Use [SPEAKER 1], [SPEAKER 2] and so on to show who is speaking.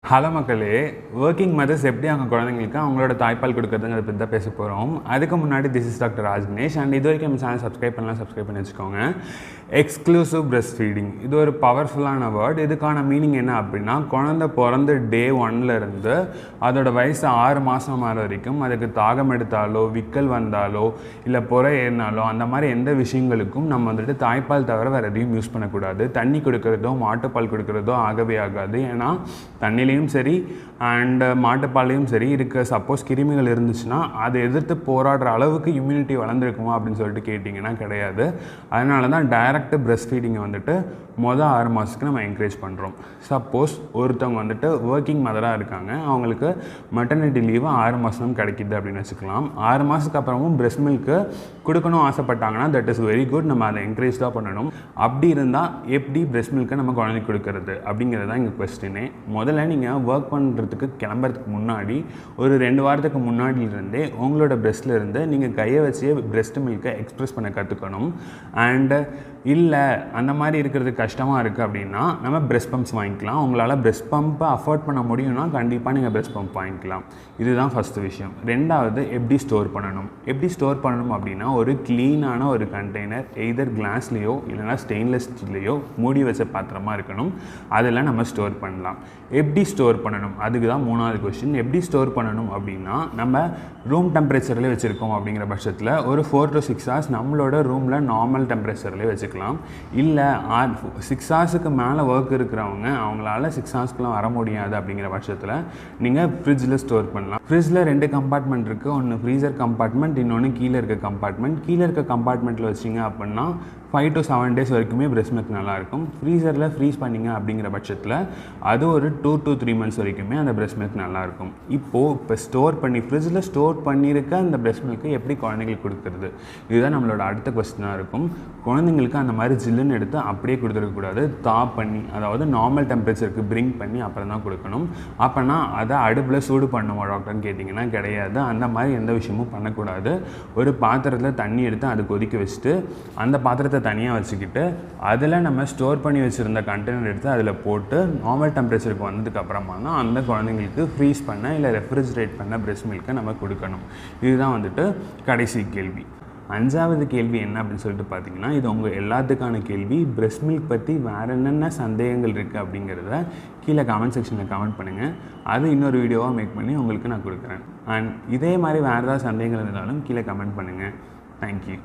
[SPEAKER 1] Hello மக்களே, working mothers எப்படி அவங்க குழந்தைங்களுக்கு அவங்களோட தாய்ப்பால் கொடுக்குறதுங்கிறத பற்றி தான் பேச போகிறோம். அதுக்கு முன்னாடி திஸ் இஸ் டாக்டர் ராஜ்னேஷ் அண்ட் இது வரைக்கும் நம்ம சேனல் சப்ஸ்கிரைப் பண்ணி வச்சுக்கோங்க. எக்ஸ்க்ளூசிவ் பிரெஸ்ட் ஃபீடிங் இது ஒரு பவர்ஃபுல்லான வேர்ட். இதுக்கான மீனிங் என்ன அப்படின்னா, குழந்தை பிறந்து டே 1லேருந்து அதோட வயசு 6 மாதம் ஆகிற வரைக்கும் அதுக்கு தாகம் எடுத்தாலோ விக்கல் வந்தாலோ இல்லை புறை ஏறினாலோ அந்த மாதிரி எந்த விஷயங்களுக்கும் நம்ம வந்துட்டு தாய்ப்பால் தவிர வேறு எதையும் யூஸ் பண்ணக்கூடாது. தண்ணி கொடுக்குறதோ மாட்டுப்பால் கொடுக்குறதோ ஆகவே ஆகாது. ஏன்னா தண்ணிலையும் சரி அண்ட் மாட்டுப்பாலையும் சரி இருக்க சப்போஸ் கிருமிகள் இருந்துச்சுன்னா அதை எதிர்த்து போராடுற அளவுக்கு இம்யூனிட்டி வளர்ந்துருக்குமா அப்படின்னு சொல்லிட்டு கேட்டிங்கன்னா கிடையாது. அதனால தான் டைரக்ட் பிரெஸ்ட் ஃபீடிங்கை வந்துட்டு மொதல் 6 மாதத்துக்கு நம்ம என்கரேஜ் பண்ணுறோம். சப்போஸ் ஒருத்தவங்க வந்துட்டு ஒர்க்கிங் மதராக இருக்காங்க, அவங்களுக்கு மெட்டர்னிட்டி லீவு 6 மாதம் கிடைக்கிது அப்படின்னு வச்சுக்கலாம். 6 மாதத்துக்கு அப்புறமும் பிரெஸ்ட் மில்க்கு கொடுக்கணும் ஆசைப்பட்டாங்கன்னா தட் இஸ் வெரி குட். நம்ம அதை என்கரேஜ் தான் பண்ணணும். அப்படி இருந்தால் எப்படி பிரெஸ்ட் மில்க்கை நம்ம குழந்தைக்கு கொடுக்கறது அப்படிங்கிறது தான் இங்கே கொஸ்டினே. முதல்ல நீங்கள் ஒர்க் பண்ணுறதுக்கு கிளம்புறதுக்கு முன்னாடி ஒரு 2 வாரத்துக்கு முன்னாடியிலேருந்தே உங்களோட பிரெஸ்ட்லேருந்து நீங்கள் கையை வச்சே பிரெஸ்ட் மில்க்கை எக்ஸ்ப்ரெஸ் பண்ண கற்றுக்கணும். அண்டு இல்லை அந்த மாதிரி இருக்கிறது கஷ்டமாக இருக்குது அப்படின்னா நம்ம பிரெஸ்ட் பம்ப்ஸ் வாங்கிக்கலாம். உங்களால் பிரெஸ்ட் பம்பை அஃபோர்ட் பண்ண முடியும்னா கண்டிப்பாக நீங்கள் பிரெஸ்ட் பம்ப் வாங்கிக்கலாம். இதுதான் ஃபஸ்ட்டு விஷயம். ரெண்டாவது, எப்படி ஸ்டோர் பண்ணணும் அப்படின்னா ஒரு க்ளீனான ஒரு கண்டெய்னர் எய்தர் கிளாஸ்லேயோ இல்லைனா ஸ்டெயின்லெஸ் ஸ்டீல்லையோ மூடி வச்ச பாத்திரமாக இருக்கணும். அதில் நம்ம ஸ்டோர் பண்ணலாம். எப்படி ஸ்டோர் பண்ணணும் அதுக்கு தான் 3வது கொஸ்டின். எப்படி ஸ்டோர் பண்ணணும் அப்படின்னா, நம்ம ரூம் டெம்பரேச்சர்லேயே வச்சுருக்கோம் அப்படிங்கிற பட்சத்தில் ஒரு 4 to 6 hours நம்மளோட ரூமில் நார்மல் டெம்பரேச்சர்லேயே வச்சுக்கலாம். இல்லை 6 hours மேலே ஒர்க் இருக்கிறவங்க அவங்களால 6 hours வர முடியாது அப்படிங்கிற பட்சத்தில் நீங்கள் ஃப்ரிட்ஜில் ஸ்டோர் பண்ணலாம். ஃப்ரிட்ஜில் 2 கம்பார்ட்மெண்ட் இருக்குது. ஒன்று ஃப்ரீசர் கம்பார்ட்மெண்ட், இன்னொன்று கீழே இருக்க கம்பார்ட்மெண்ட். கீழே இருக்க கம்பார்ட்மெண்ட்டில் வச்சிங்க அப்படின்னா 5 to 7 days வரைக்குமே பிரெஸ்ட் மில்க் நல்லாயிருக்கும். ஃப்ரீசரில் ஃப்ரீஸ் பண்ணிங்க அப்படிங்கிற பட்சத்தில் அது ஒரு 2 to 3 months வரைக்குமே அந்த பிரெஸ்ட் மில்க் நல்லாயிருக்கும். இப்போ ஸ்டோர் பண்ணி ஃப்ரிட்ஜில் ஸ்டோர் பண்ணியிருக்க அந்த பிரெஸ்ட் மில்க்கை எப்படி குழந்தைங்களுக்கு கொடுக்குறது, இதுதான் நம்மளோட அடுத்த கொஸ்டினாக இருக்கும். குழந்தைங்களுக்கு அந்த மாதிரி ஜில்லுன்னு எடுத்து அப்படியே கொடுத்துருக்கக்கூடாது. பண்ணி, அதாவது நார்மல் டெம்பரேச்சருக்கு பிரிங் பண்ணி அப்புறம் தான் கொடுக்கணும். அப்போனா அதை அடுப்பில் சூடு பண்ணுமா டாக்டர்னு கேட்டிங்கன்னா கிடையாது. அந்த மாதிரி எந்த விஷயமும் பண்ணக்கூடாது. ஒரு பாத்திரத்தில் தண்ணி எடுத்து அதை கொதிக்க வச்சுட்டு அந்த பாத்திரத்தை தனியாக வச்சுக்கிட்டு அதில் நம்ம ஸ்டோர் பண்ணி வச்சுருந்த கண்டெய்னர் எடுத்து அதில் போட்டு நார்மல் டெம்பரேச்சருக்கு வந்ததுக்கு அப்புறமா தான் அந்த குழந்தைங்களுக்கு ஃப்ரீஸ் பண்ண இல்லை ரெஃப்ரிஜரேட் பண்ண பிரெஸ்ட் மில்க்கை நம்ம கொடுக்கணும். இதுதான் வந்துட்டு கடைசி கேள்வி. 5வது கேள்வி என்ன அப்படின்னு சொல்லிட்டு பார்த்தீங்கன்னா, இது உங்கள் எல்லாத்துக்கான கேள்வி. பிரெஸ்ட் மில்க் பற்றி வேறு என்னென்ன சந்தேகங்கள் இருக்குது அப்படிங்கிறத கீழே கமெண்ட் செக்ஷனில் கமெண்ட் பண்ணுங்கள். அது இன்னொரு வீடியோவாக மேக் பண்ணி உங்களுக்கு நான் கொடுக்குறேன். அண்ட் இதே மாதிரி வேறு ஏதாவது சந்தேகங்கள் இருந்தாலும் கீழே கமெண்ட் பண்ணுங்கள். தேங்க்யூ.